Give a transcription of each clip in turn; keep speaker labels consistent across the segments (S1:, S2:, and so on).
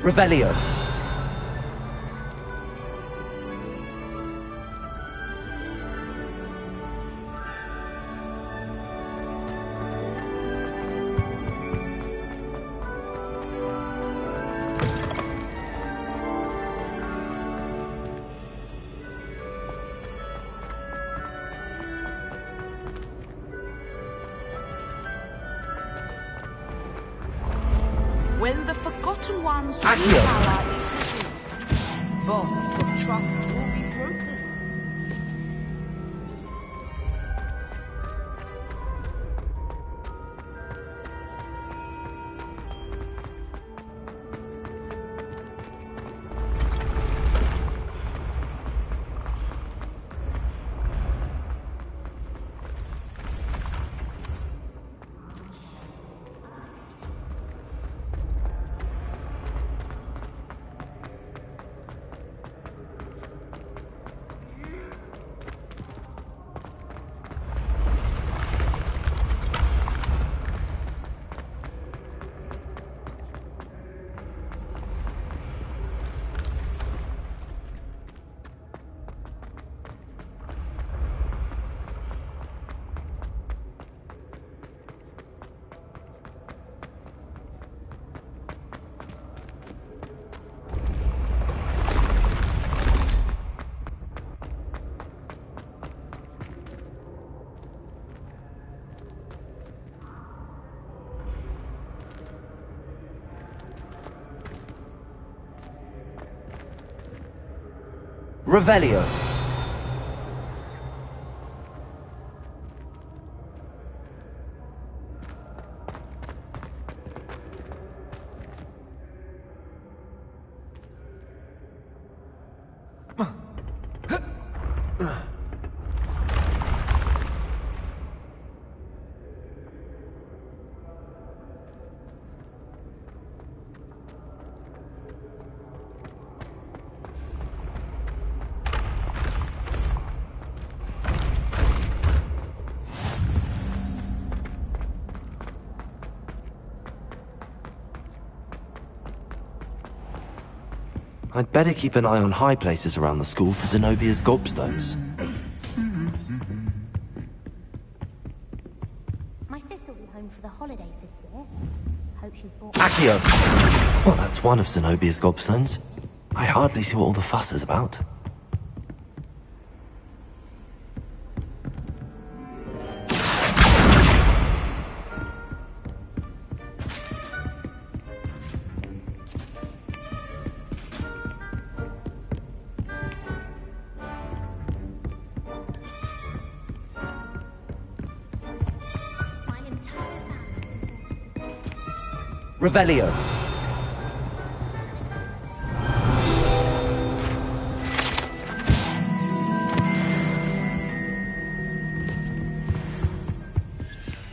S1: Revelio.
S2: When the Forgotten One's true
S1: Accio.
S2: power is revealed, bonds of trust will be broken.
S1: Revelio. I'd better keep an eye on high places around the school for Zenobia's gobstones.
S3: My sister will be home for the holidays this year. Hope she's bought...
S1: Accio! Well, that's one of Zenobia's gobstones. I hardly see what all the fuss is about. Revelio.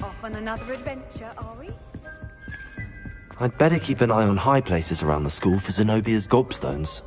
S2: Off on another adventure, are we?
S1: I'd better keep an eye on high places around the school for Zenobia's gobstones.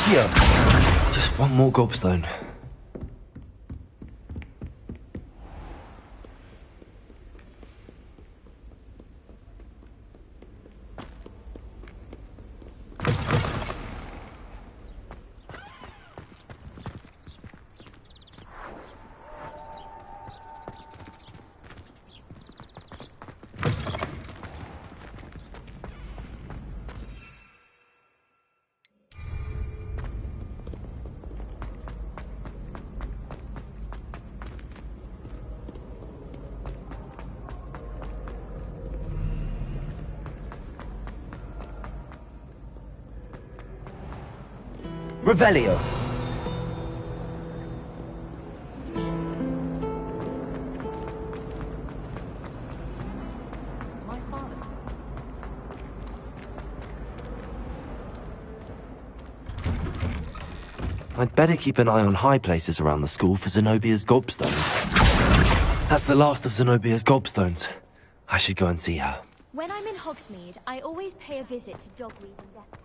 S1: Accio! Just one more gobstone. Revelio.
S2: My father.
S1: I'd better keep an eye on high places around the school for Zenobia's gobstones. That's the last of Zenobia's gobstones. I should go and see her.
S3: When I'm in Hogsmeade, I always pay a visit to Dogweed and Death Cap.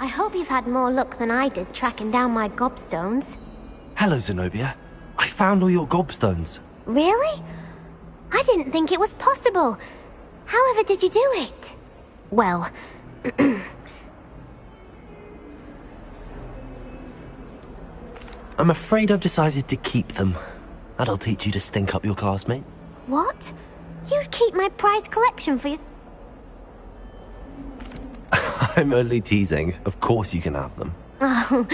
S3: I hope you've had more luck than I did tracking down my gobstones.
S1: Hello, Zenobia. I found all your gobstones.
S3: Really? I didn't think it was possible. However did you do it? Well,
S1: I'm afraid I've decided to keep them. That'll teach you to stink up your classmates.
S3: what? You'd keep my prized collection for your...
S1: I'm only teasing. Of course you can have them.
S3: Oh,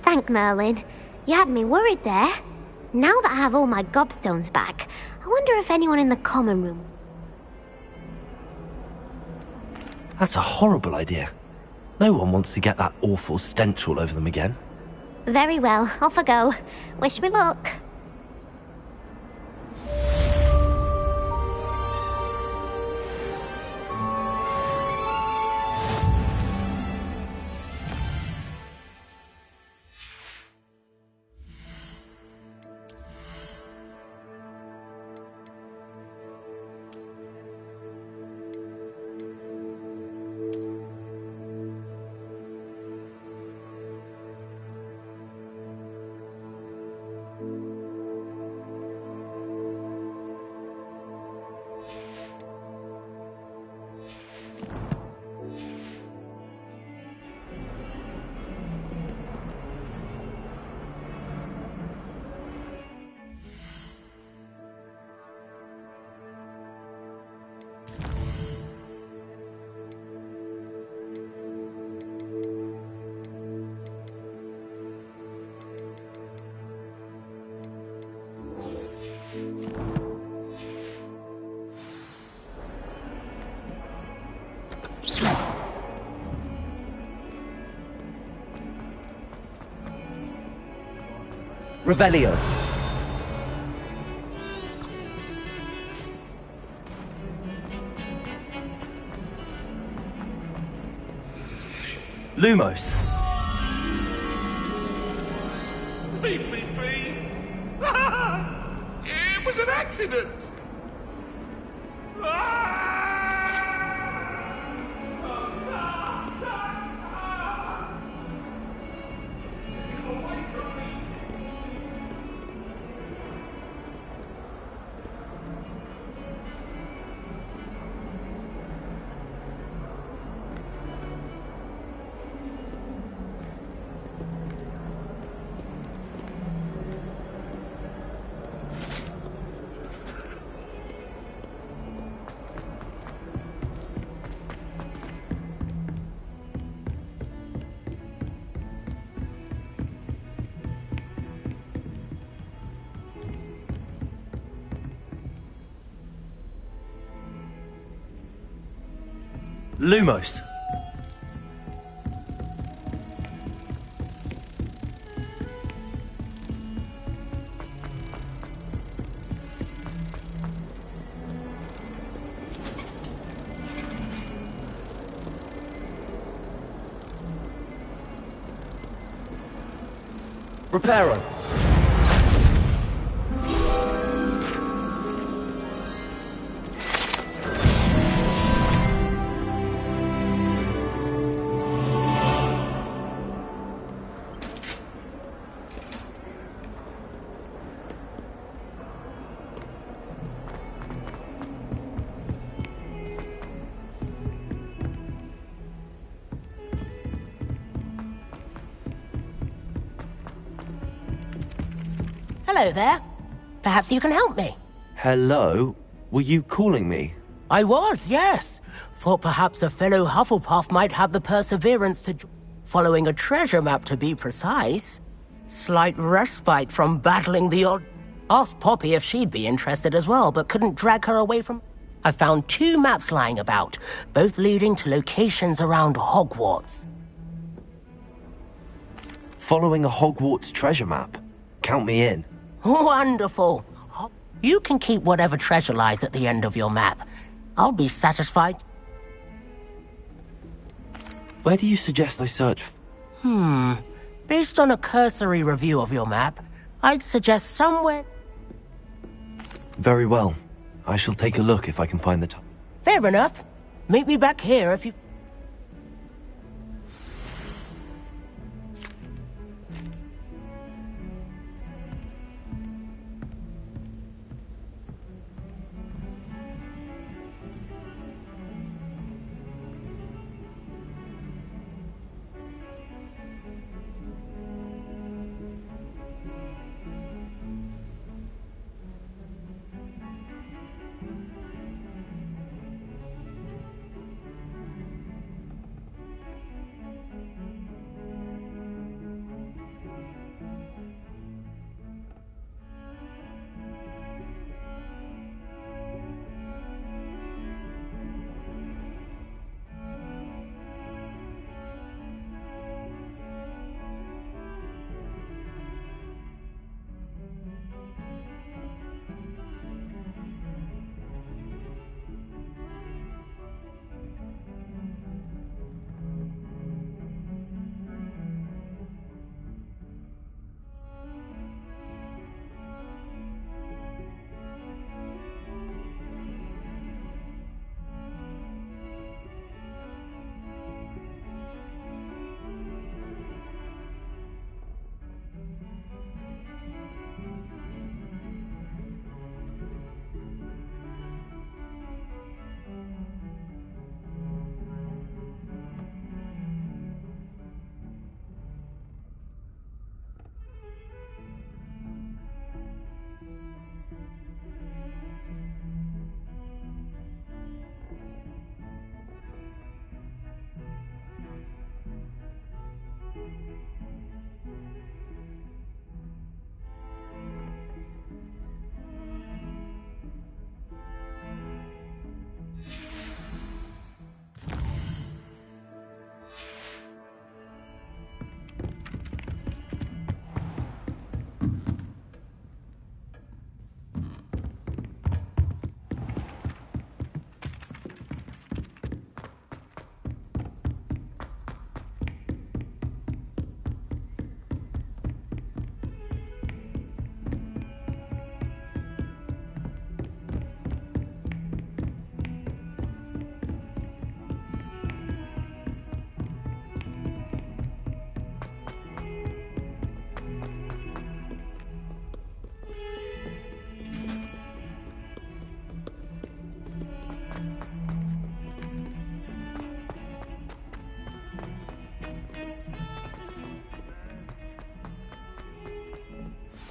S3: thank Merlin. You had me worried there. Now that I have all my gobstones back, I wonder if anyone in the common room...
S1: That's a horrible idea. No one wants to get that awful stench all over them again.
S3: Very well, off I go. Wish me luck.
S1: Revelio. Lumos.
S4: Beep, beep, beep. It was an accident.
S1: Lumos. Reparo.
S5: Hello there. Perhaps you can help me.
S1: Hello? Were you calling me?
S5: I was, yes. Thought perhaps a fellow Hufflepuff might have the perseverance to... Following a treasure map, to be precise. Slight respite from battling the odd... Asked Poppy if she'd be interested as well, but couldn't drag her away from... I found 2 maps lying about, both leading to locations around Hogwarts.
S1: Following a Hogwarts treasure map? Count me in.
S5: Wonderful. You can keep whatever treasure lies at the end of your map. I'll be satisfied.
S1: Where do you suggest I search?
S5: Based on a cursory review of your map, I'd suggest somewhere...
S1: Very well. I shall take a look if I can find the top.
S5: Fair enough. Meet me back here if you...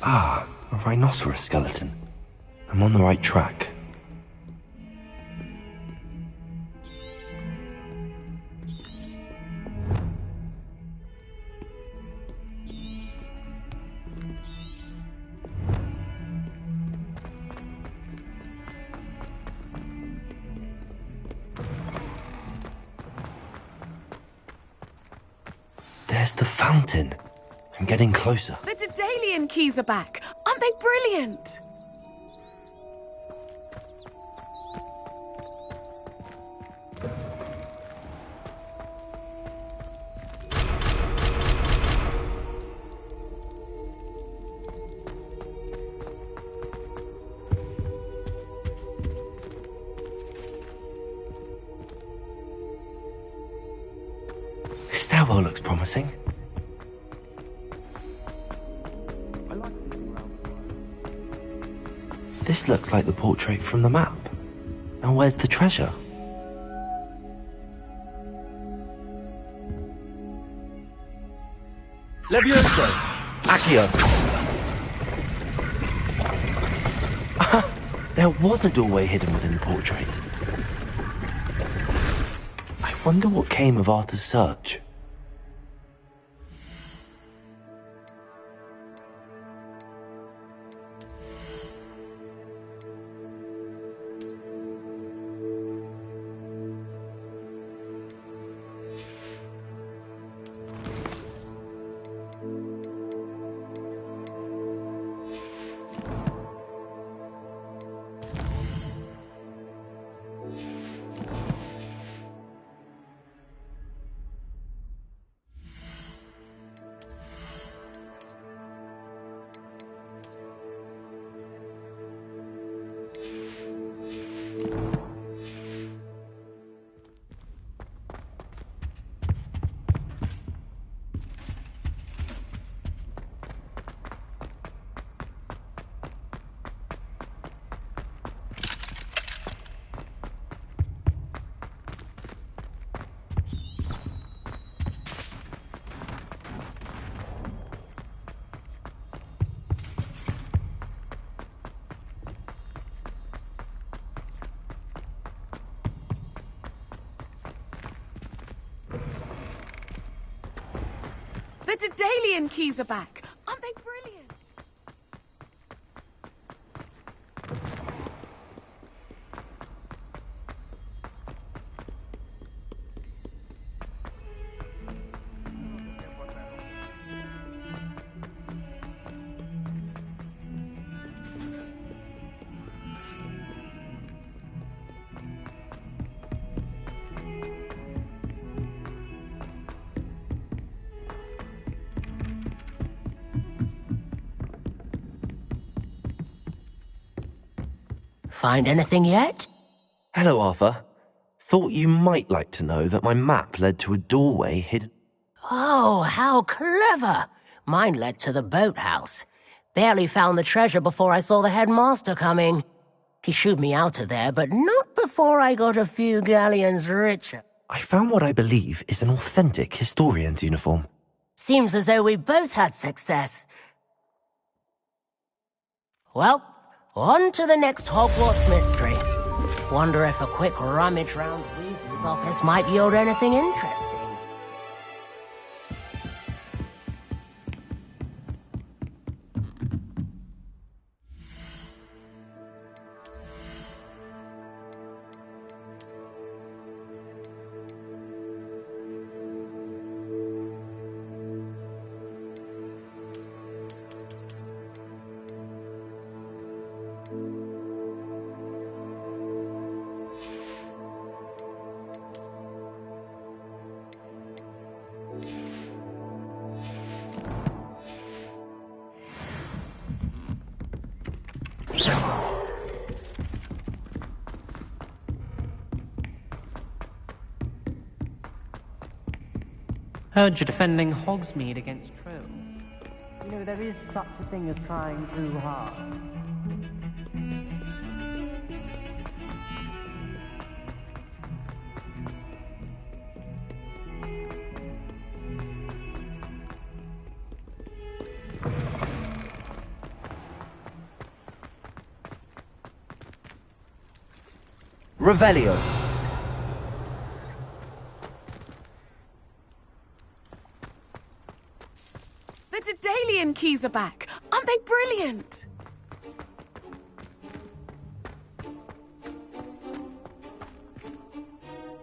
S1: Ah, a rhinoceros skeleton. I'm on the right track. There's the fountain. I'm getting closer.
S2: The Daedalian keys are back. Aren't they brilliant?
S1: This stairwell looks promising. This looks like the portrait from the map. Now where's the treasure?
S6: Levioso!
S1: Accio! There was a doorway hidden within the portrait. I wonder what came of Arthur's search.
S2: The Daedalian keys are back. Aren't they brilliant?
S5: Find anything yet?
S1: Hello, Arthur. Thought you might like to know that my map led to a doorway hidden...
S5: Oh, how clever! Mine led to the boathouse. Barely found the treasure before I saw the headmaster coming. He shooed me out of there, but not before I got a few galleons richer.
S1: I found what I believe is an authentic historian's uniform.
S5: Seems as though we both had success. Well, on to the next Hogwarts mystery. Wonder if a quick rummage round Weasley's office might yield anything interesting.
S6: Heard you're defending Hogsmeade against trolls. You know, there is such a thing as trying too hard.
S1: Revelio.
S2: The Daedalian keys are back. Aren't they brilliant?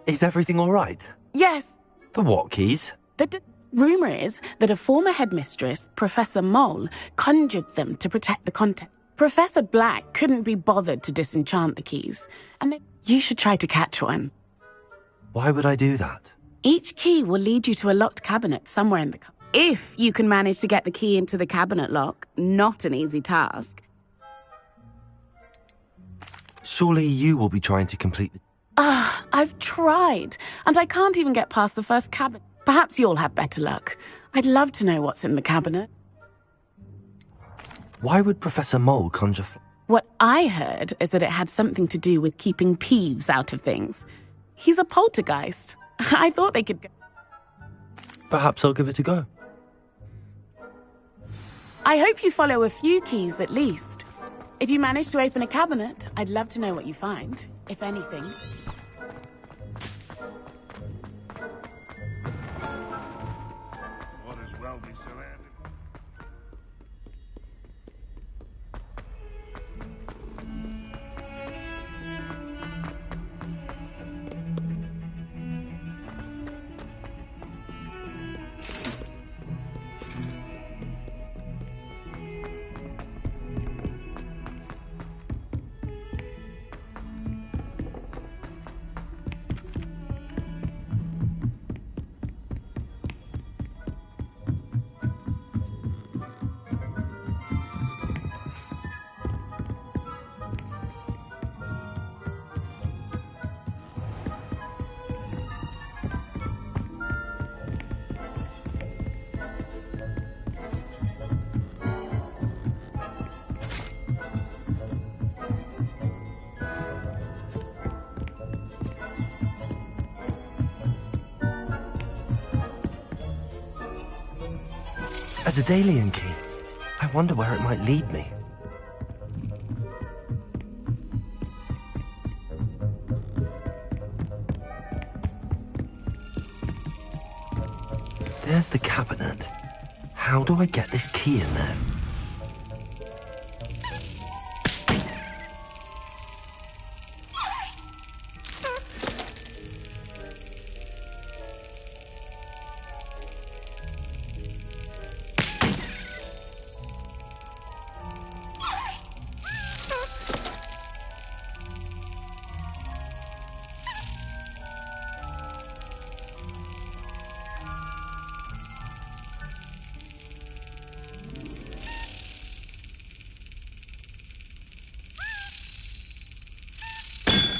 S1: Is everything all right?
S2: Yes.
S1: The what keys?
S2: Rumour is that a former headmistress, Professor Mole, conjured them to protect the content. Professor Black couldn't be bothered to disenchant the keys, and you should try to catch one.
S1: Why would I do that?
S2: Each key will lead you to a locked cabinet somewhere in the... If you can manage to get the key into the cabinet lock, not an easy task.
S1: Surely you will be trying to complete the...
S2: I've tried, and I can't even get past the first cabinet. Perhaps you'll have better luck. I'd love to know what's in the cabinet.
S1: Why would Professor Mole conjure...
S2: What I heard is that it had something to do with keeping Peeves out of things. He's a poltergeist. I thought they could go...
S1: Perhaps I'll give it a go.
S2: I hope you follow a few keys at least. If you manage to open a cabinet, I'd love to know what you find, if anything.
S4: What as well be surrounded.
S1: A Daedalian key. I wonder where it might lead me. There's the cabinet. How do I get this key in there?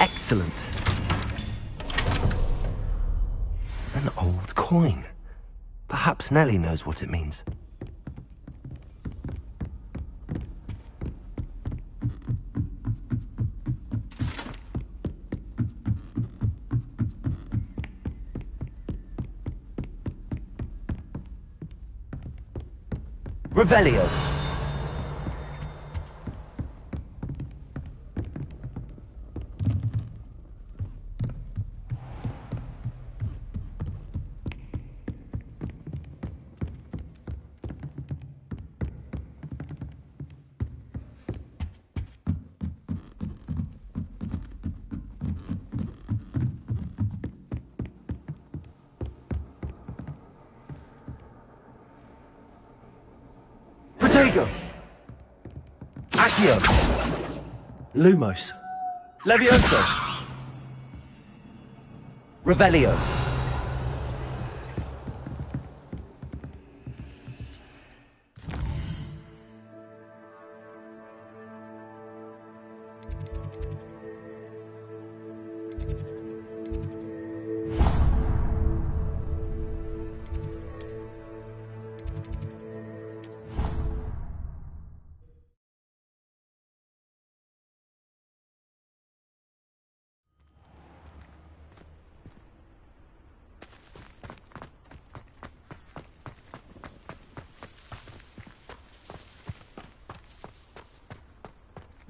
S1: Excellent. An old coin. Perhaps Nellie knows what it means. Revelio. Protego! Accio! Lumos! Levioso! Revelio!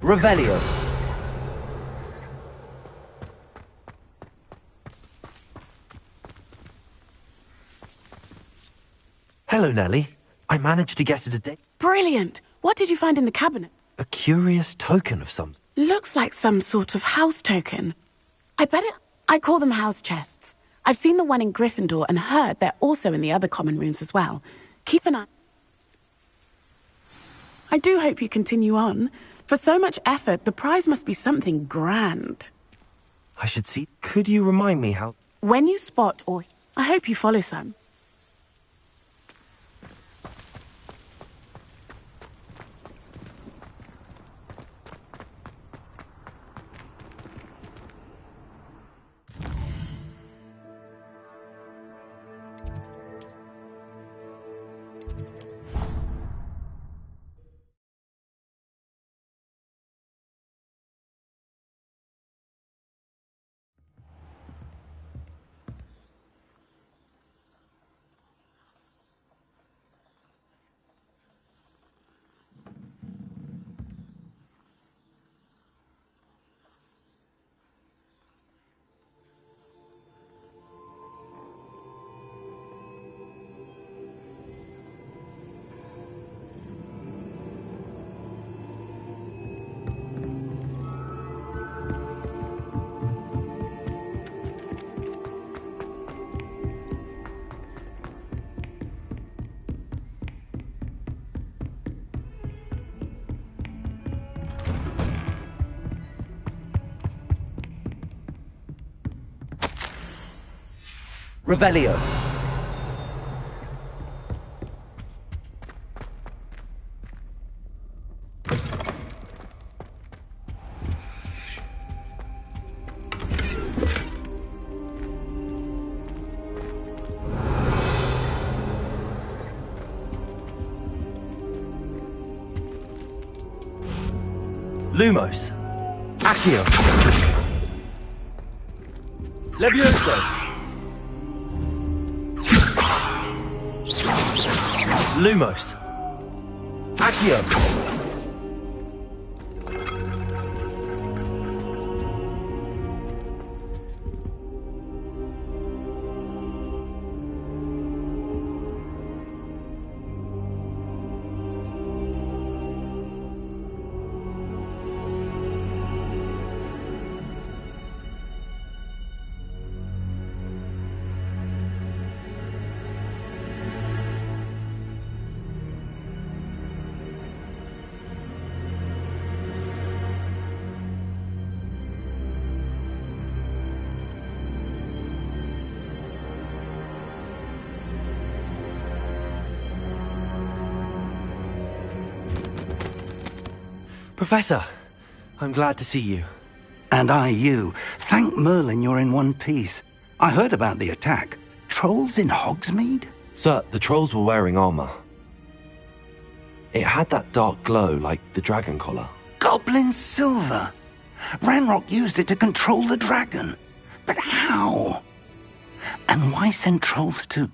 S1: Revelio. Hello, Nellie. I managed to get it today.
S2: Brilliant! What did you find in the cabinet?
S1: A curious token of some...
S2: Looks like some sort of house token. I call them house chests. I've seen the one in Gryffindor and heard they're also in the other common rooms as well. Keep an eye. I do hope you continue on. For so much effort, the prize must be something grand.
S1: I should see... Could you remind me how...
S2: When you spot or... I hope you follow some.
S1: Revelio. Lumos. Accio. Levioso. Lumos. Accio. Professor, I'm glad to see you.
S7: And I you. Thank Merlin you're in one piece. I heard about the attack. Trolls in Hogsmeade?
S1: Sir, the trolls were wearing armor. It had that dark glow like the dragon collar.
S7: Goblin silver. Ranrock used it to control the dragon. But how? And why send trolls to...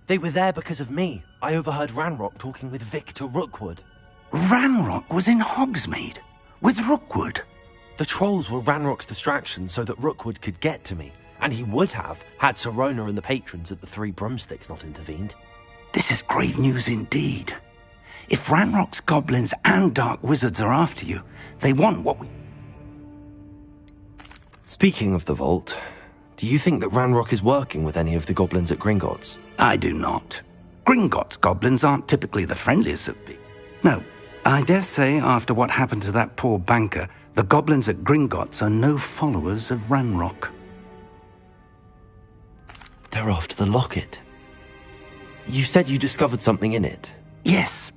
S1: They were there because of me. I overheard Ranrock talking with Victor Rookwood.
S7: Ranrock was in Hogsmeade? With Rookwood?
S1: The trolls were Ranrock's distraction so that Rookwood could get to me. And he would have, had Sirona and the patrons at the Three Broomsticks not intervened.
S7: This is grave news indeed. If Ranrock's goblins and dark wizards are after you, they want what we...
S1: Speaking of the vault, do you think that Ranrock is working with any of the goblins at Gringotts?
S7: I do not. Gringotts goblins aren't typically the friendliest of people. No, I dare say after what happened to that poor banker, the goblins at Gringotts are no followers of Ranrock.
S1: They're after the locket. You said you discovered something in it.
S7: Yes.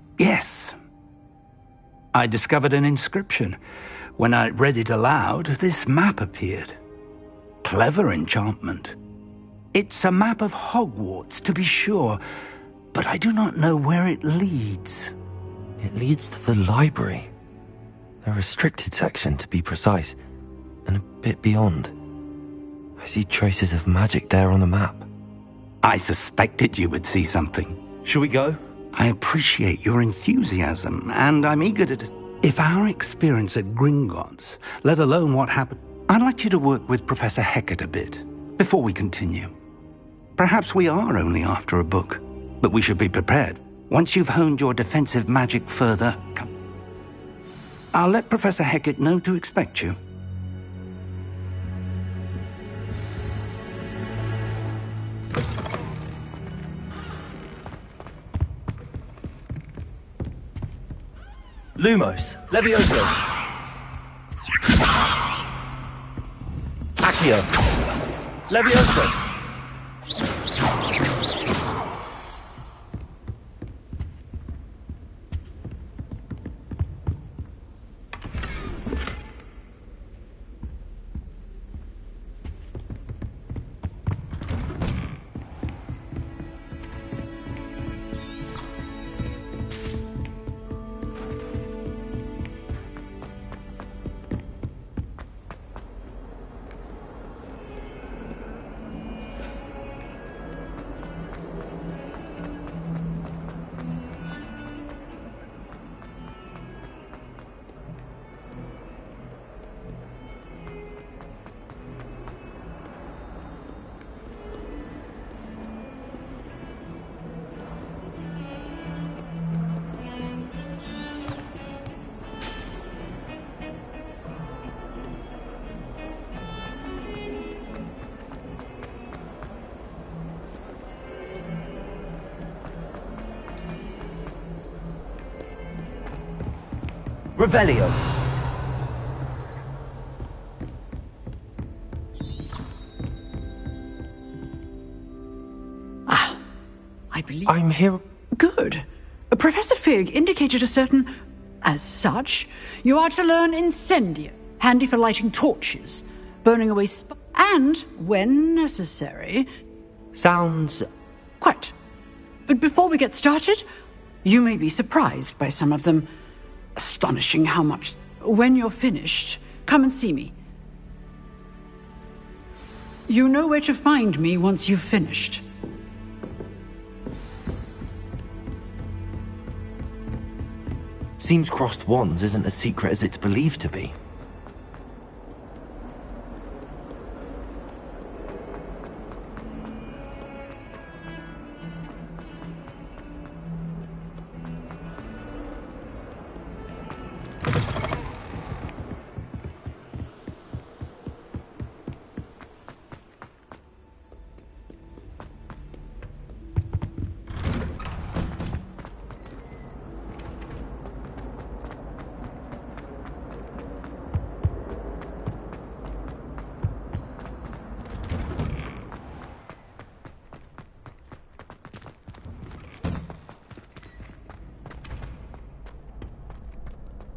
S7: I discovered an inscription. When I read it aloud, this map appeared. Clever enchantment. It's a map of Hogwarts, to be sure, but I do not know where it leads.
S1: It leads to the library. The restricted section, to be precise, and a bit beyond. I see traces of magic there on the map.
S7: I suspected you would see something.
S1: Shall we go?
S7: I appreciate your enthusiasm, and I'm eager to... If our experience at Gringotts, let alone what happened... I'd like you to work with Professor Hecat a bit, before we continue. Perhaps we are only after a book, but we should be prepared. Once you've honed your defensive magic further, come. I'll let Professor Hecat know to expect you.
S1: Lumos. Levioso. Accio. Levioso. Revelio.
S8: I believe...
S1: I'm here...
S8: Good. Professor Fig indicated a certain... As such, you are to learn Incendio, handy for lighting torches, burning away and, when necessary...
S1: Sounds...
S8: Quite. But before we get started, you may be surprised by some of them. Astonishing how much... When you're finished, come and see me. You know where to find me once you've finished.
S1: Seems crossed wands isn't as secret as it's believed to be.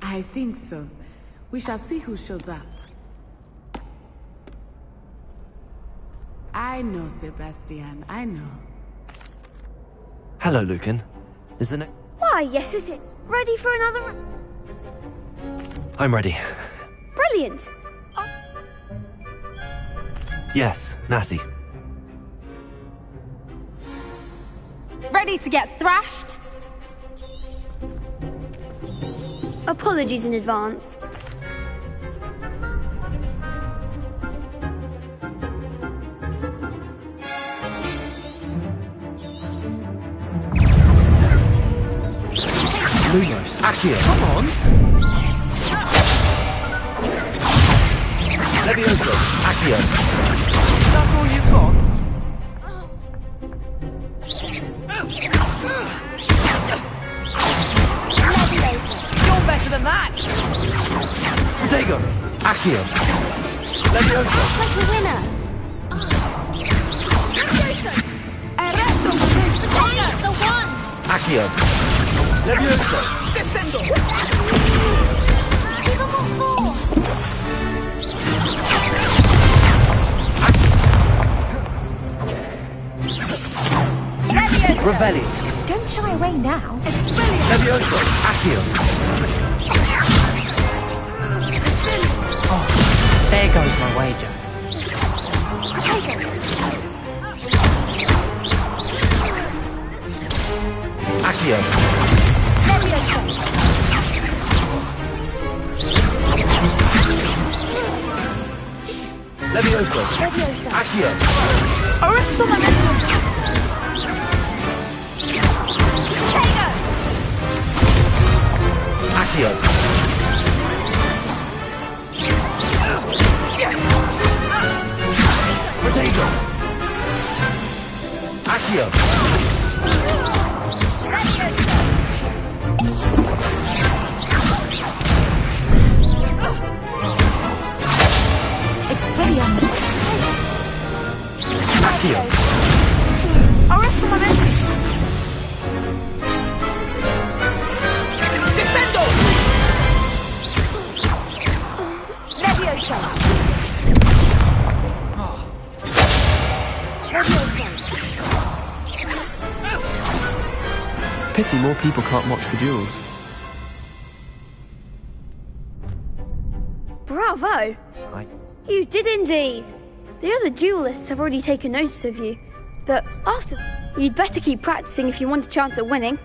S2: I think so. We shall see who shows up. I know, Sebastian, I know.
S1: Hello, Lucan. Is the next...
S3: Why, yes, is it? Ready for another...
S1: I'm ready.
S3: Brilliant!
S1: Yes, Natty.
S3: Ready to get thrashed? Apologies in advance.
S1: Lumos, Accio. Come on! Levioso, Accio. Is that all you've got? You're better than that! Protego, Accio. Levioso.
S3: Like a winner! The one!
S1: Accio. Levioso. Descendo.
S3: Even more!
S1: Revelli.
S3: Don't shy away now.
S1: Levioso, Accio.
S6: Oh, there goes my wager.
S1: Accio. Levioso. Accio.
S3: Arresto momentum!
S1: Accio. Potato. Accio.
S3: Expelliarmus.
S1: Accio.
S3: Arresto momentum!
S1: Descendo.
S3: Levioso!
S1: Pity more people can't watch the duels.
S3: Bravo! You did indeed. The other duelists have already taken notice of you. But after... You'd better keep practicing if you want a chance at winning.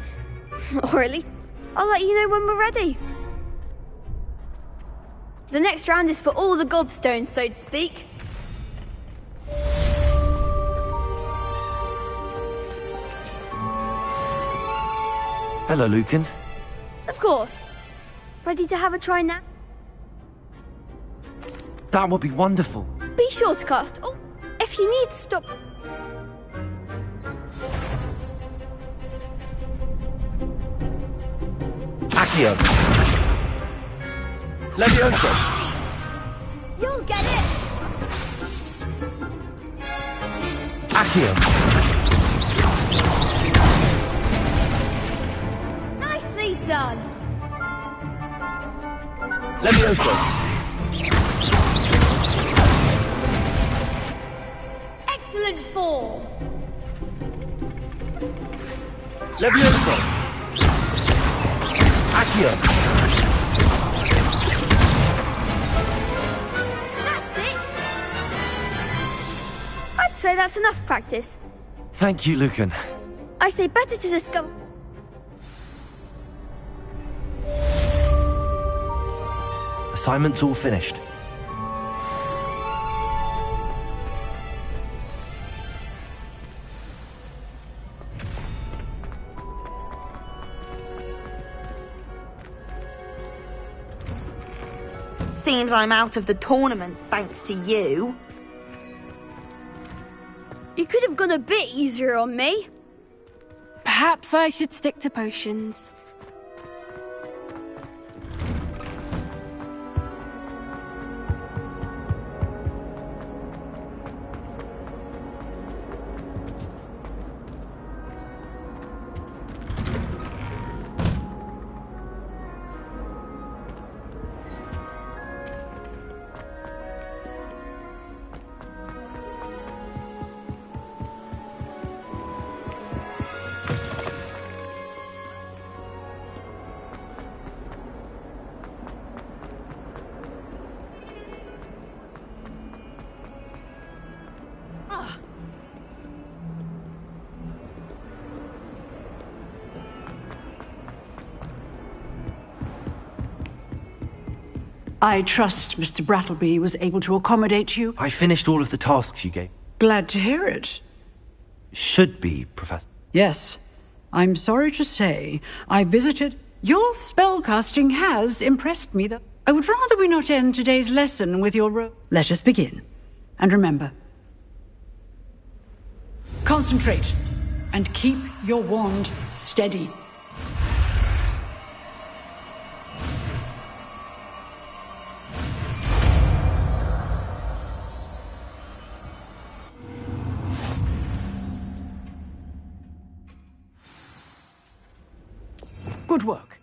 S3: Or at least, I'll let you know when we're ready. The next round is for all the gobstones, so to speak.
S1: Hello, Lucan.
S3: Of course. Ready to have a try now?
S1: That would be wonderful.
S3: Be sure to cast. Oh, if you need to stop.
S1: Accio. Levioso.
S3: You'll get it.
S1: Accio. Levioso!
S3: Excellent form!
S1: Levioso! Accio!
S3: That's it! I'd say that's enough practice.
S1: Thank you, Lucan.
S3: I say better to discover...
S1: Assignment's all finished.
S9: Seems I'm out of the tournament thanks to you.
S3: You could have gone a bit easier on me.
S10: Perhaps I should stick to potions.
S8: I trust Mr. Brattleby was able to accommodate you.
S1: I finished all of the tasks you gave.
S8: Glad to hear it.
S1: Should be, Professor.
S8: Yes. I'm sorry to say, I visited... Your spellcasting has impressed me, though. I would rather we not end today's lesson with your... Let us begin. And remember... Concentrate. And keep your wand steady. Good work.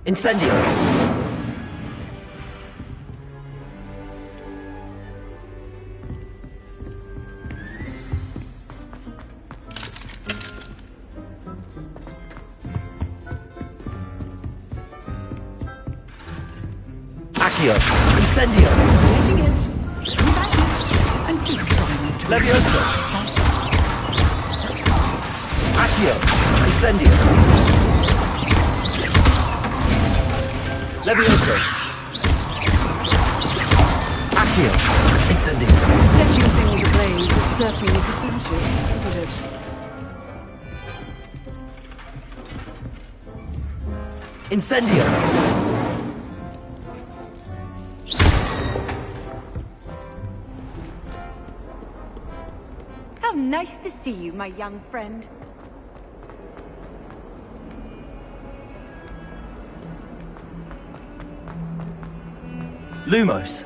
S1: Incendio! Accio! Incendio!
S8: Getting it. And keep trying to...
S1: Levioso! Accio! Incendio! Levioso! Accio! Incendio!
S8: Setting things ablaze is certainly definitive, isn't it?
S1: Incendio!
S11: How nice to see you, my young friend.
S1: Lumos!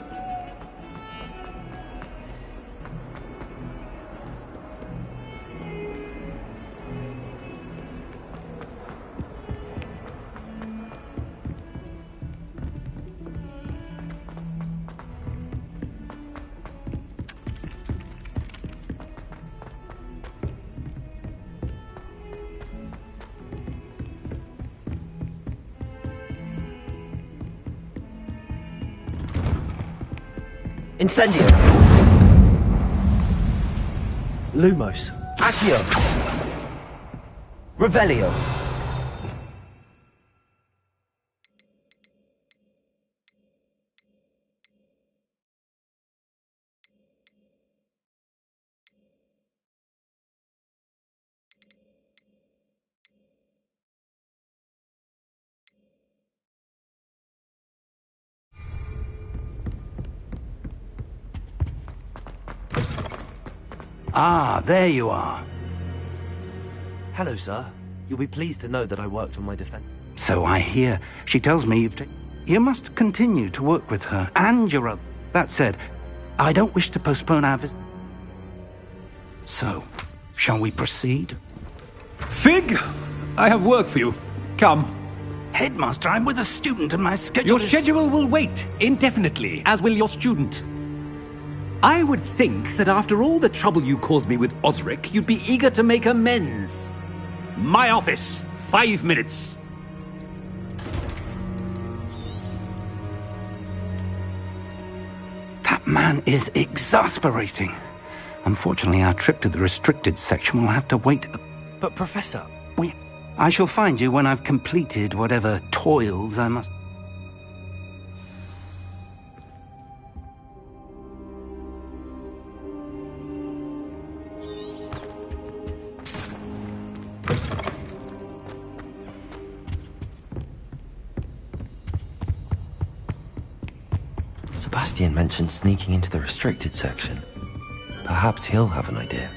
S1: Incendio! Lumos! Accio! Revelio!
S7: Ah, there you are.
S1: Hello, sir. You'll be pleased to know that I worked on my defense.
S7: So I hear. She tells me you must continue to work with her and your other. That said, I don't wish to postpone our visit. So, shall we proceed?
S12: Fig! I have work for you. Come.
S7: Headmaster, I'm with a student and my schedule
S12: Your schedule will wait indefinitely, as will your student. I would think that after all the trouble you caused me with Osric, you'd be eager to make amends. My office. 5 minutes.
S7: That man is exasperating. Unfortunately, our trip to the restricted section will have to wait.
S1: But, Professor...
S7: I shall find you when I've completed whatever toils I must...
S1: Sebastian mentioned sneaking into the restricted section. Perhaps he'll have an idea.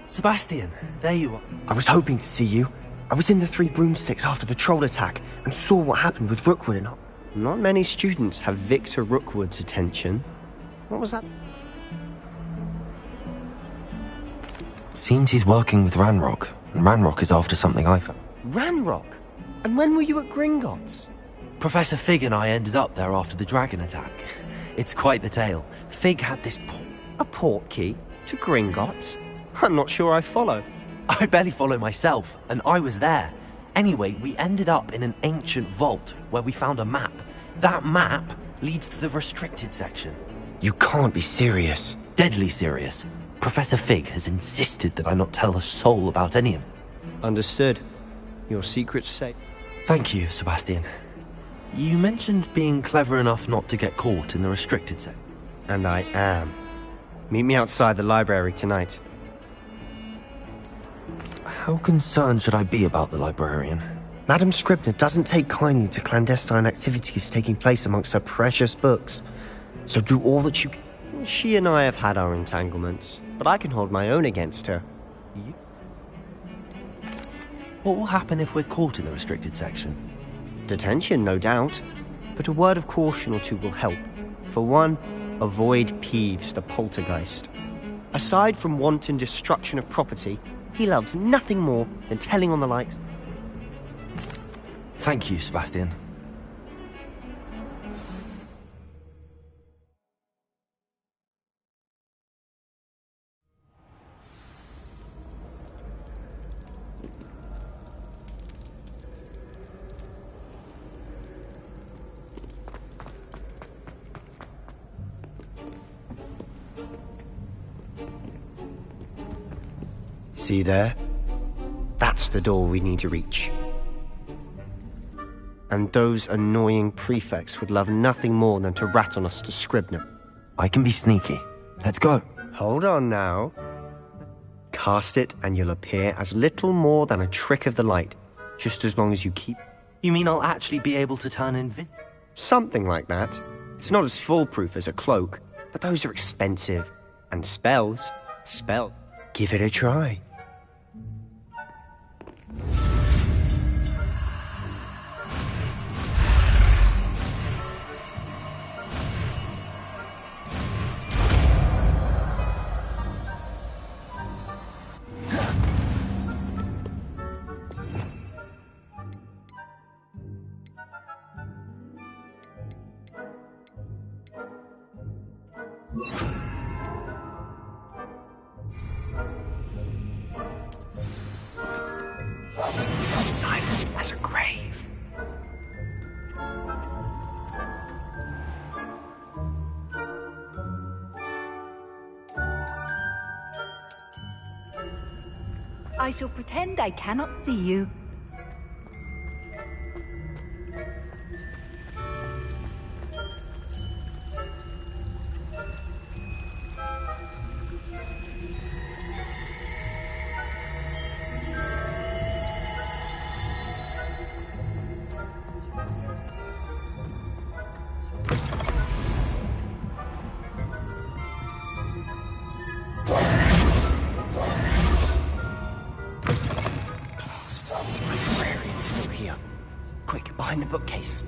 S1: Sebastian, there you are.
S13: I was hoping to see you. I was in the Three Broomsticks after the troll attack and saw what happened with Rookwood and...
S14: Not many students have Victor Rookwood's attention. What was that?
S1: Seems he's working with Ranrock, and Ranrock is after something I found.
S14: Ranrock? And when were you at Gringotts?
S1: Professor Fig and I ended up there after the dragon attack. It's quite the tale. Fig had this
S14: A portkey? To Gringotts? I'm not sure I follow.
S1: I barely follow myself, and I was there. Anyway, we ended up in an ancient vault where we found a map. That map leads to the restricted section.
S13: You can't be serious.
S1: Deadly serious. Professor Fig has insisted that I not tell a soul about any of it.
S14: Understood. Your secret's safe.
S1: Thank you, Sebastian. You mentioned being clever enough not to get caught in the restricted section.
S14: And I am. Meet me outside the library tonight.
S1: How concerned should I be about the librarian?
S13: Madam Scribner doesn't take kindly to clandestine activities taking place amongst her precious books. So do all that you can.
S14: She and I have had our entanglements, but I can hold my own against her.
S1: What will happen if we're caught in the restricted section?
S14: Detention, no doubt. But a word of caution or two will help. For one, avoid Peeves, the poltergeist. Aside from wanton destruction of property, he loves nothing more than telling on the likes.
S1: Thank you, Sebastian.
S14: See there? That's the door we need to reach. And those annoying prefects would love nothing more than to rat on us to Scribner.
S1: I can be sneaky. Let's go.
S14: Hold on now. Cast it and you'll appear as little more than a trick of the light, just as long as you keep...
S1: You mean I'll actually be able to turn invisible?
S14: Something like that. It's not as foolproof as a cloak, but those are expensive. And spells... Give it a try.
S13: Silent as a grave.
S11: I shall pretend I cannot see you.
S13: Still here. Quick, behind the bookcase.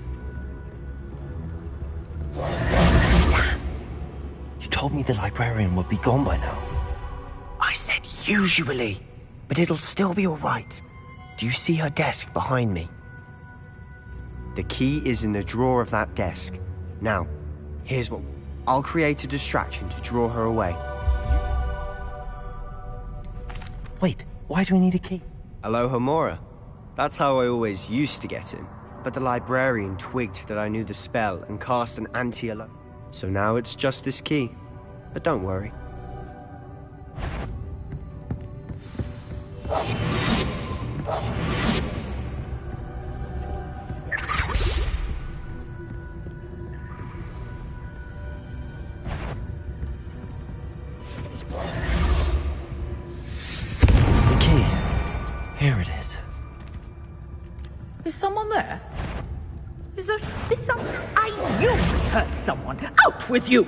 S13: You told me the librarian would be gone by now. I said usually, but it'll still be all right. Do you see her desk behind me?
S14: The key is in the drawer of that desk. Now, here's what... I'll create a distraction to draw her away.
S13: Wait, why do we need a key?
S14: Aloha Mora. That's how I always used to get in. But the librarian twigged that I knew the spell and cast an anti-alert. So now it's just this key. But don't worry.
S1: The key. Here it is.
S15: Is someone there? Is someone... I knew we heard someone! Out with you!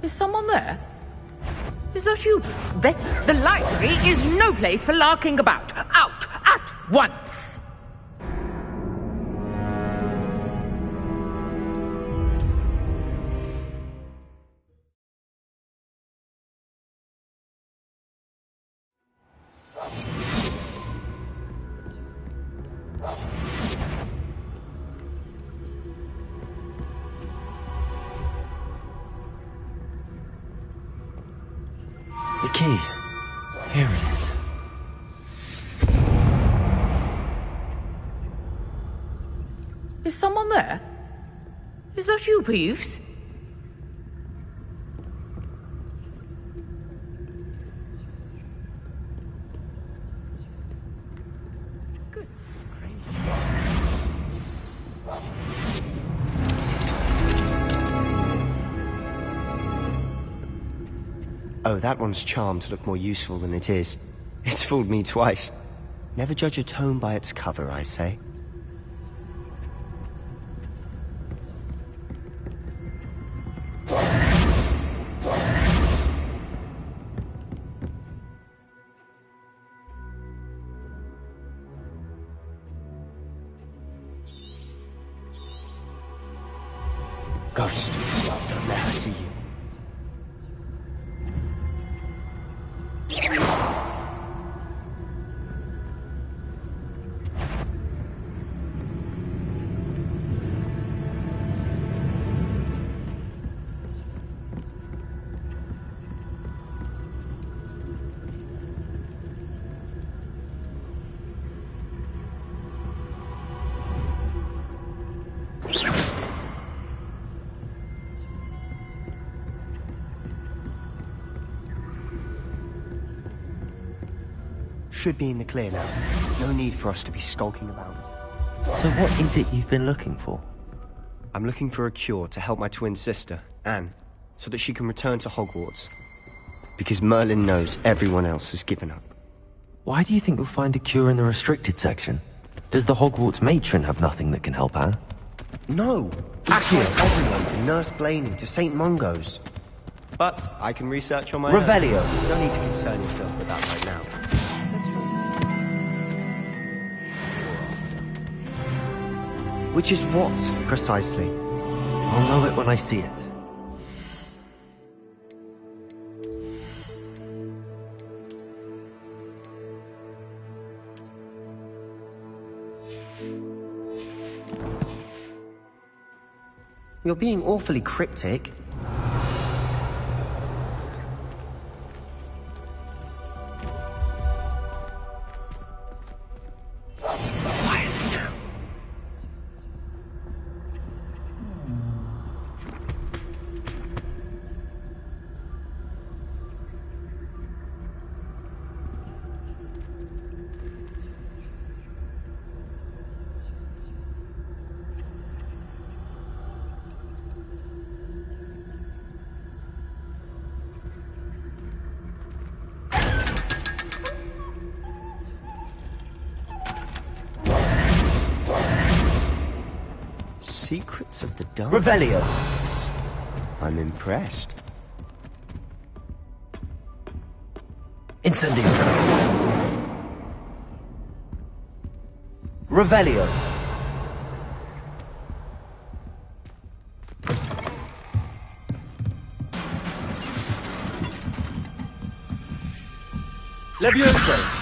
S15: Is someone there? Is that you? Betty, the library is no place for larking about. Out at once!
S1: The key. Here it is.
S15: Is someone there? Is that you, Peeves?
S14: Oh, that one's charmed to look more useful than it is. It's fooled me twice. Never judge a tome by its cover, I say. Ghost, don't let her see you. Should be in the clear now. No need for us to be skulking about.
S1: So what is it you've been looking for?
S14: I'm looking for a cure to help my twin sister, Anne, so that she can return to Hogwarts. Because Merlin knows everyone else has given up.
S1: Why do you think you'll find a cure in the restricted section? Does the Hogwarts matron have nothing that can help Anne?
S13: No! Accio, everyone from Nurse Blaney to St. Mungo's.
S14: But I can research on my
S13: Revelio.
S14: own. No need to concern yourself with that right now. Which is what, precisely?
S1: I'll know it when I see it.
S14: You're being awfully cryptic. Secrets of the Dark
S13: Revelio.
S14: Side. I'm impressed.
S13: Incendio. Revelio. Levioso.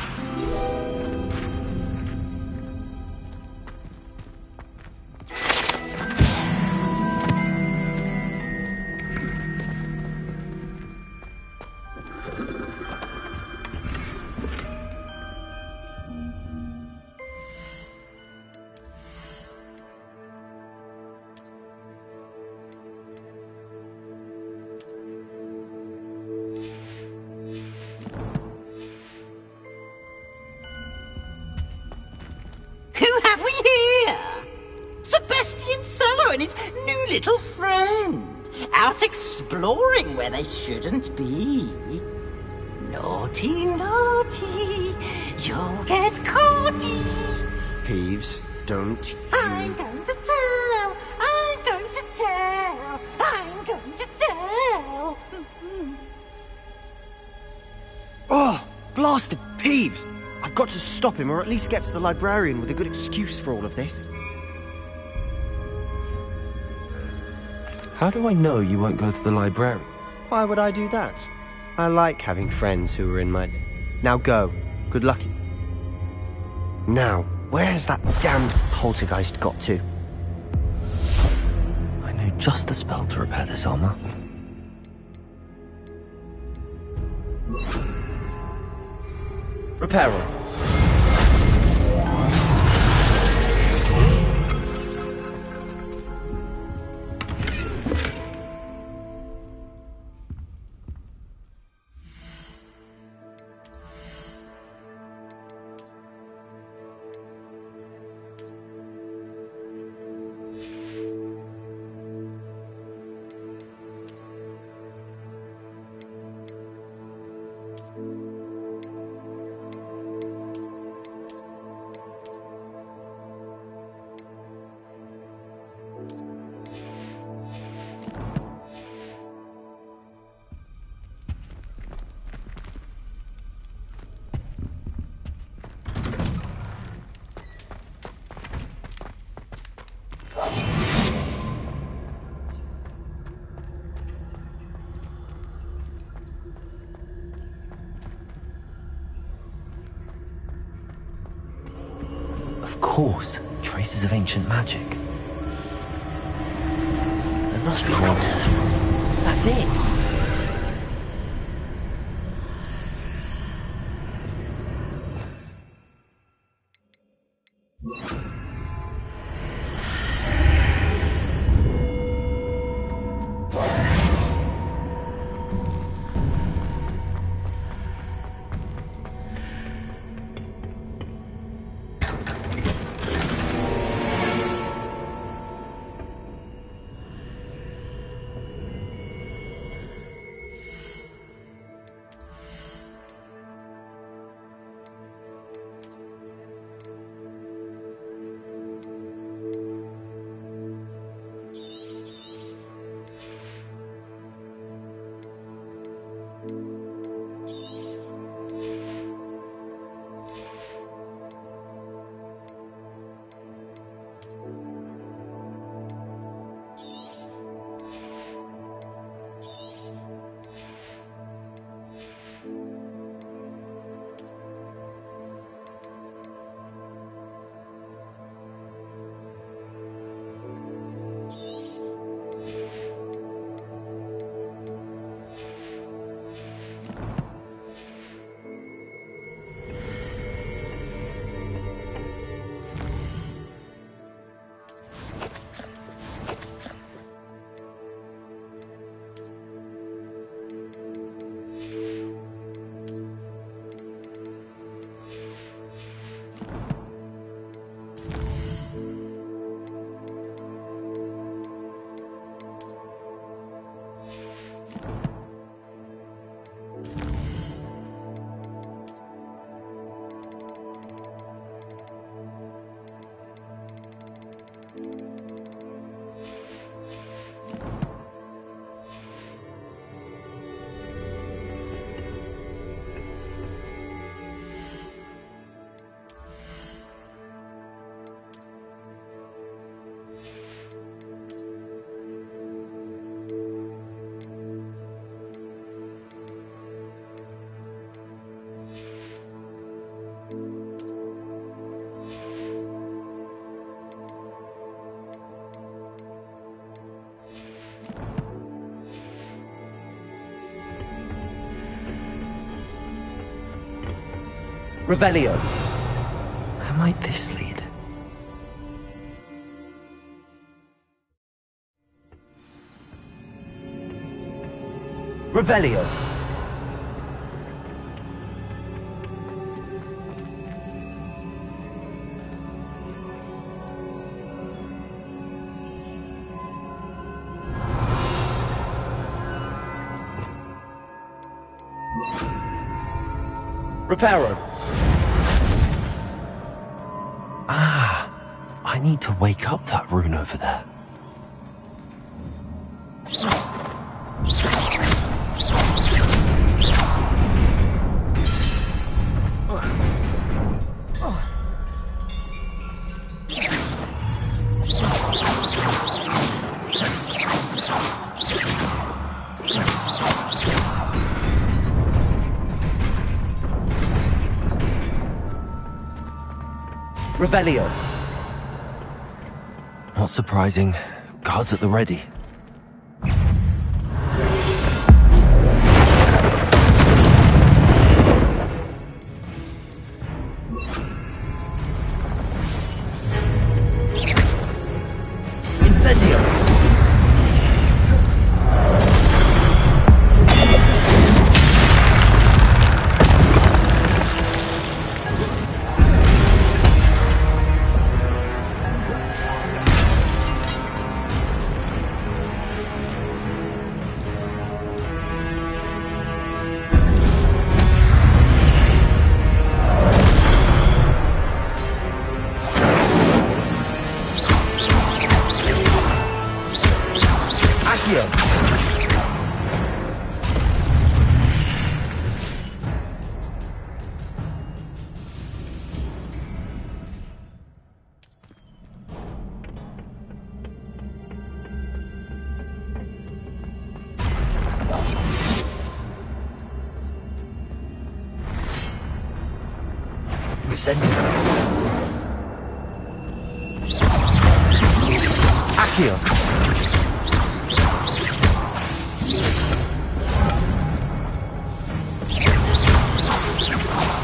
S16: Who have we here? Sebastian Solo and his new little friend, out exploring where they shouldn't be. Naughty, naughty, you'll get caughty.
S14: Peeves, don't you...
S16: I'm going to tell, I'm going to tell, I'm going to tell.
S14: Oh, blasted Peeves! I've got to stop him, or at least get to the librarian with a good excuse for all of this.
S1: How do I know you won't go to the library?
S14: Why would I do that? I like having friends who are in my... Now go. Good luck. Now, where has that damned poltergeist got to?
S1: I know just the spell to repair this armor.
S13: Reparo.
S1: Of course, traces of ancient magic. There must be more to this room.
S13: That's it. Revelio.
S1: Where might this lead?
S13: Revelio. Reparo.
S1: Ah, I need to wake up that rune over there.
S13: Revelio.
S1: Not surprising. Guards at the ready.
S13: Incendio. Incendio. Accio.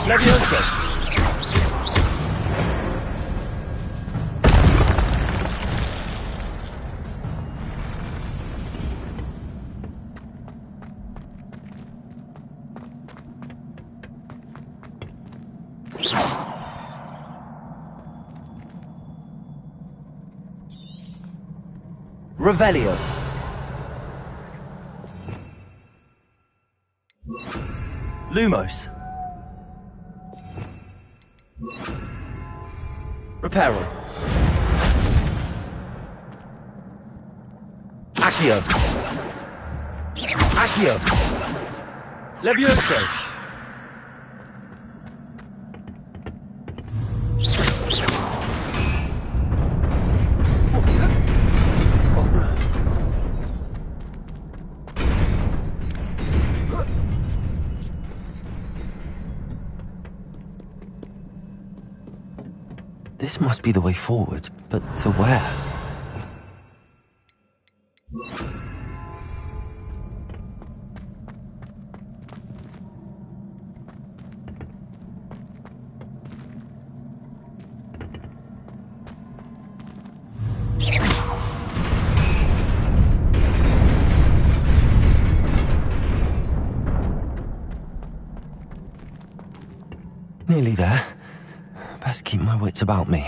S13: Levioso. Revelio. Lumos. Reparo. Accio. Accio. Levioso.
S1: This must be the way forward, but to where? Nearly there. Best keep my wits about me.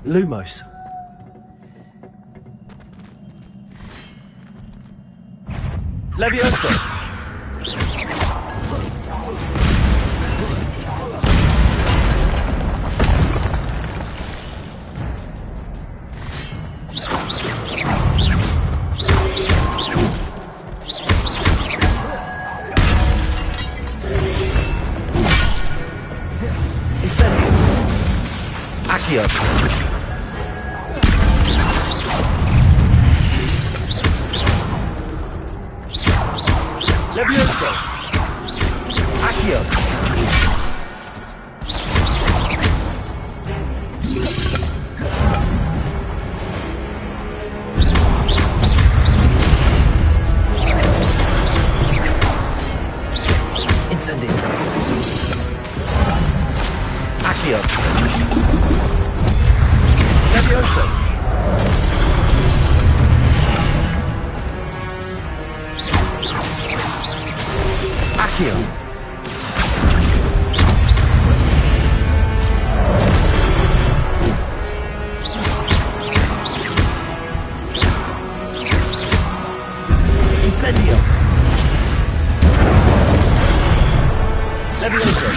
S13: Lumos. Levioso. Incendio. Accio. Levioso. Accio. Incendio. Accio. Levioso. Accio. Incendio. Levioso.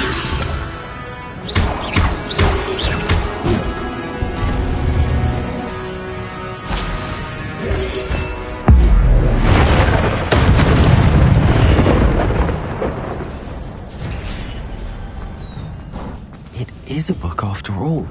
S1: It is a book after all.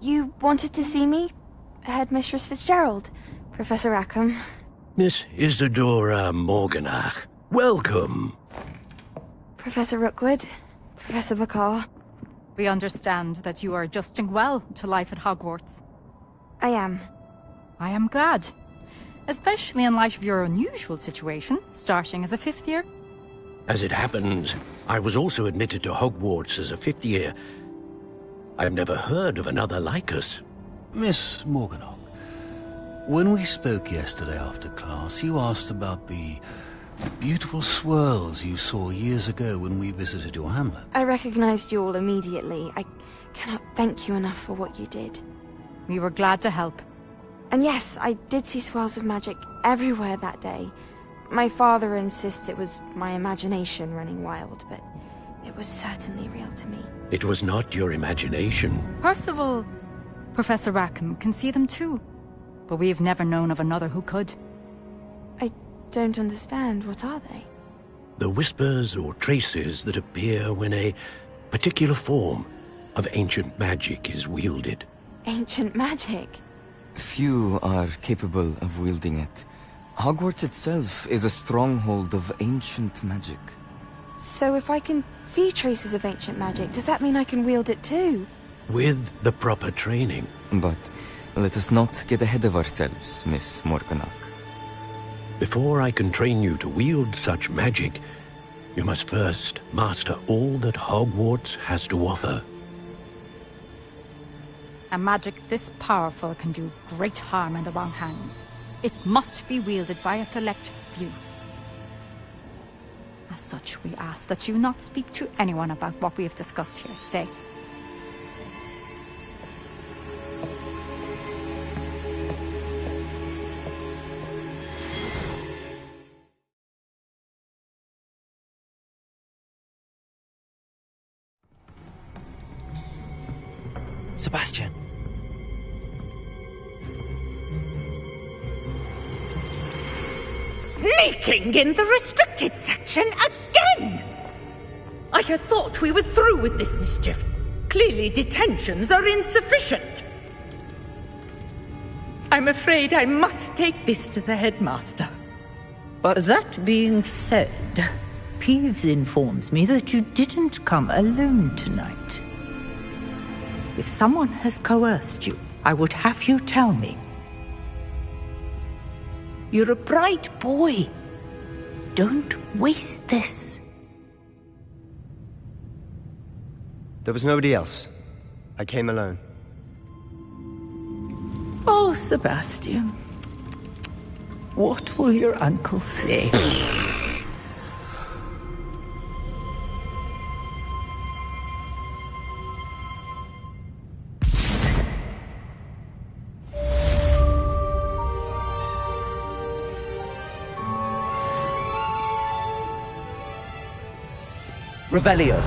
S17: You wanted to see me? Headmistress Fitzgerald? Professor Rackham?
S18: Miss Isadora Morganach, welcome.
S17: Professor Rookwood? Professor Bakar?
S11: We understand that you are adjusting well to life at Hogwarts.
S17: I am.
S11: I am glad. Especially in light of your unusual situation, starting as a 5th year.
S18: As it happens, I was also admitted to Hogwarts as a 5th year. I've never heard of another like us.
S19: Miss Morganach, when we spoke yesterday after class, you asked about the beautiful swirls you saw years ago when we visited your hamlet.
S17: I recognized you all immediately. I cannot thank you enough for what you did.
S11: We were glad to help.
S17: And yes, I did see swirls of magic everywhere that day. My father insists it was my imagination running wild, but it was certainly real to me.
S18: It was not your imagination.
S11: Percival, Professor Rackham can see them too. But we've never known of another who could.
S17: I don't understand. What are they?
S18: The whispers or traces that appear when a particular form of ancient magic is wielded.
S17: Ancient magic?
S1: Few are capable of wielding it. Hogwarts itself is a stronghold of ancient magic.
S17: So if I can see traces of ancient magic, does that mean I can wield it too?
S18: With the proper training.
S1: But let us not get ahead of ourselves, Miss Morganach.
S18: Before I can train you to wield such magic, you must first master all that Hogwarts has to offer.
S11: A magic this powerful can do great harm in the wrong hands. It must be wielded by a select few. As such, we ask that you not speak to anyone about what we have discussed here today.
S1: Sebastian.
S15: Sneaking in the restricted section again! I had thought we were through with this mischief. Clearly detentions are insufficient. I'm afraid I must take this to the headmaster.
S20: But that being said, Peeves informs me that you didn't come alone tonight. If someone has coerced you, I would have you tell me. You're a bright boy. Don't waste this.
S14: There was nobody else. I came alone.
S20: Oh, Sebastian. What will your uncle say?
S13: Revelio.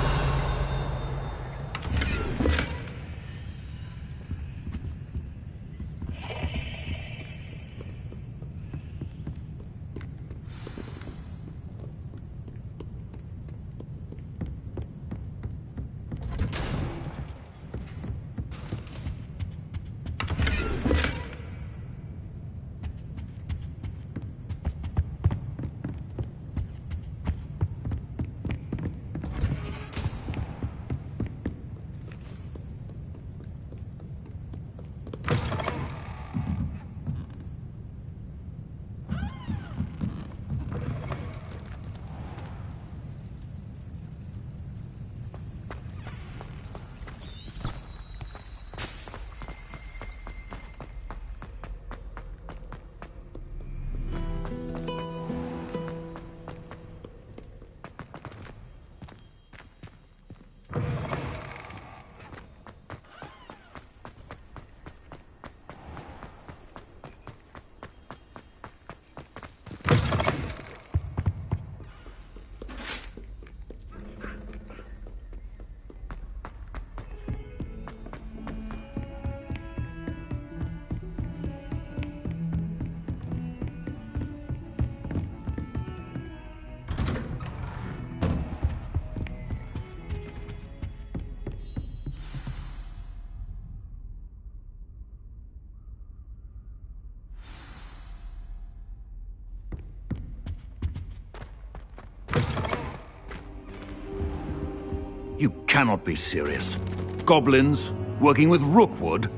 S19: You cannot be serious. Goblins working with Rookwood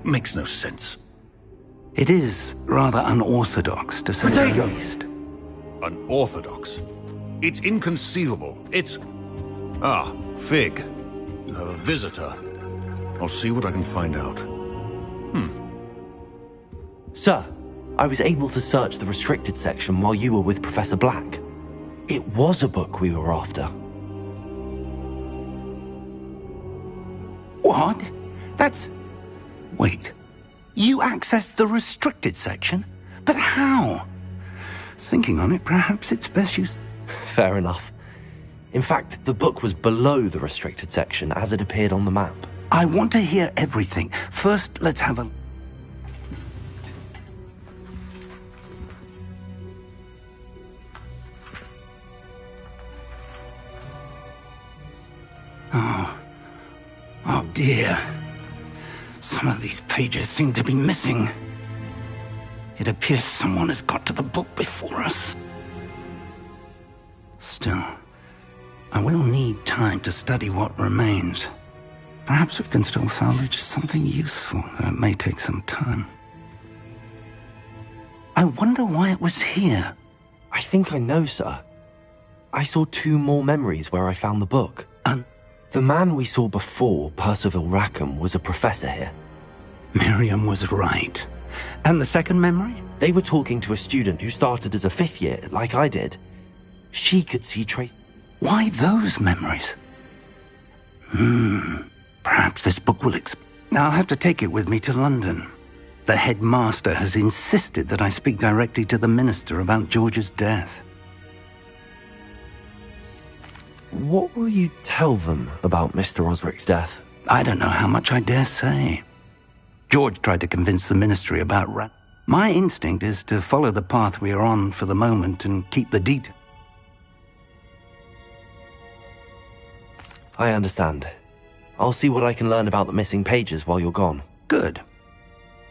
S19: makes no sense.
S7: It is rather unorthodox, to say the least.
S19: Unorthodox? It's inconceivable. It's... Ah, Fig. You have a visitor. I'll see what I can find out.
S1: Sir, I was able to search the restricted section while you were with Professor Black. It was a book we were after.
S7: What? That's... Wait. You accessed the restricted section? But how? Thinking on it, perhaps it's best you...
S1: Fair enough. In fact, the book was below the restricted section as it appeared on the map.
S7: I want to hear everything. First, let's have a... Oh dear. Some of these pages seem to be missing. It appears someone has got to the book before us. Still, I will need time to study what remains. Perhaps we can still salvage something useful, though it may take some time. I wonder why it was here.
S1: I think I know, sir. I saw 2 more memories where I found the book. The man we saw before, Percival Rackham, was a professor here.
S7: Miriam was right. And the second memory?
S1: They were talking to a student who started as a 5th year, like I did. She could see traces.
S7: Why those memories? Perhaps this book will I'll have to take it with me to London. The headmaster has insisted that I speak directly to the minister about George's death.
S1: What will you tell them about Mr. Osric's death?
S7: I don't know how much I dare say. George tried to convince the ministry about My instinct is to follow the path we are on for the moment and keep the detail.
S1: I understand. I'll see what I can learn about the missing pages while you're gone.
S7: Good.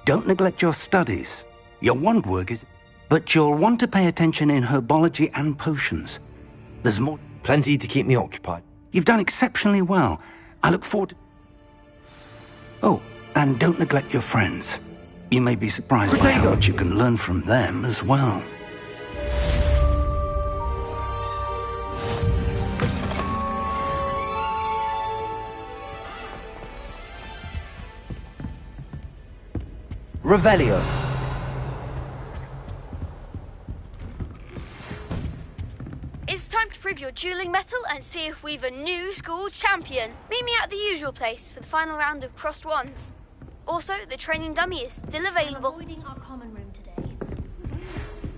S7: Don't neglect your studies. Your wand work is... But you'll want to pay attention in herbology and potions. There's more...
S1: Plenty to keep me occupied.
S7: You've done exceptionally well. I look forward to... Oh, and don't neglect your friends. You may be surprised by how much you can learn from them as well.
S1: Revelio.
S3: It's time to prove your dueling mettle and see if we've a new school champion. Meet me at the usual place for the final round of crossed wands. Also, the training dummy is still available.
S2: Avoiding our common room today.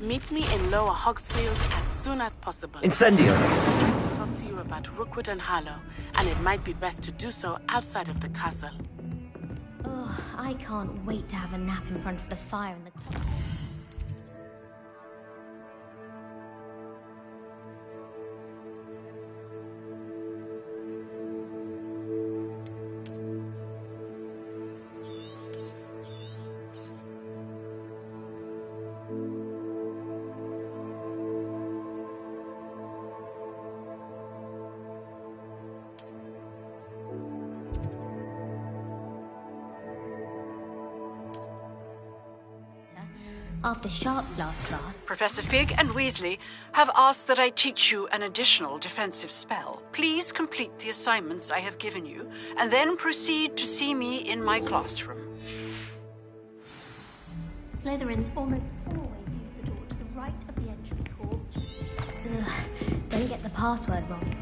S2: Meet me in Lower Hogsfield as soon as possible.
S1: Incendio.
S2: I'm going to talk to you about Rookwood and Harlow, and it might be best to do so outside of the castle.
S21: Oh, I can't wait to have a nap in front of the fire in the corner. After Sharp's last class...
S8: Professor Fig and Weasley have asked that I teach you an additional defensive spell. Please complete the assignments I have given you, and then proceed to see me in my classroom.
S21: Slytherins almost always use the door to the right of the entrance hall. Ugh, don't get the password wrong.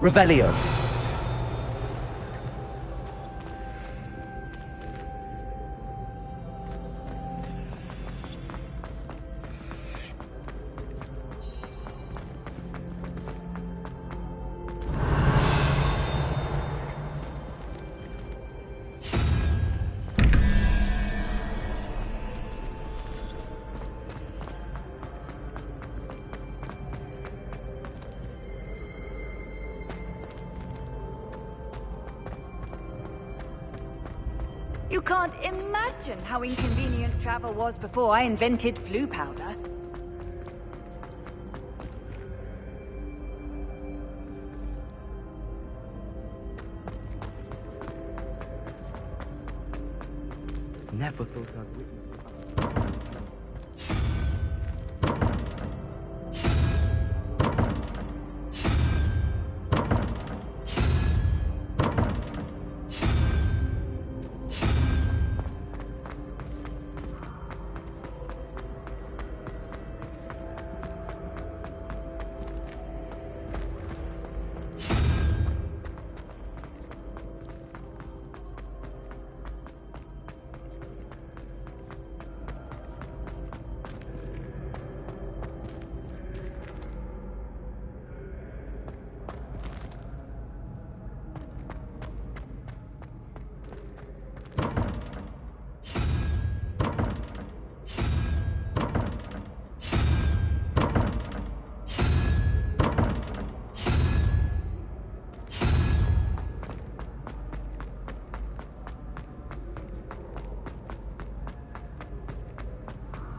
S13: Revelio.
S5: You can't imagine how inconvenient travel was before I invented flu powder.
S13: Never thought I'd witness.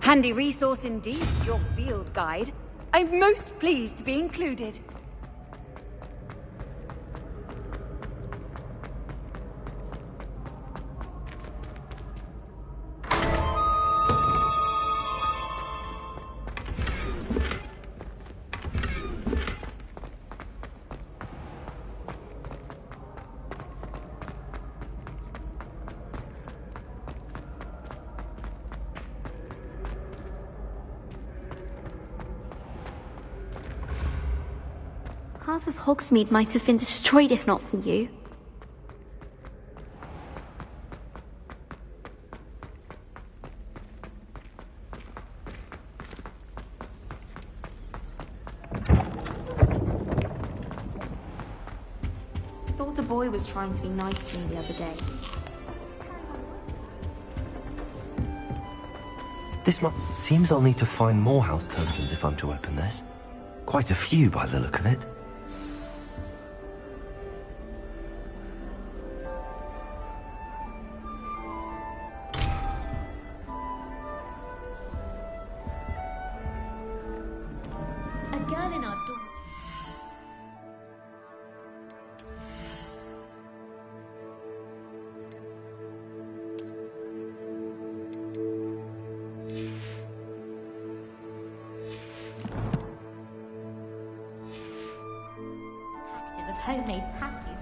S5: Handy resource indeed, your field guide. I'm most pleased to be included.
S21: Half of Hogsmeade might have been destroyed if not for you.
S17: Thought a boy was trying to be nice to me the other day.
S1: This seems I'll need to find more house tokens if I'm to open this. Quite a few by the look of it.
S21: A girl in our dorm. Packages of homemade patties.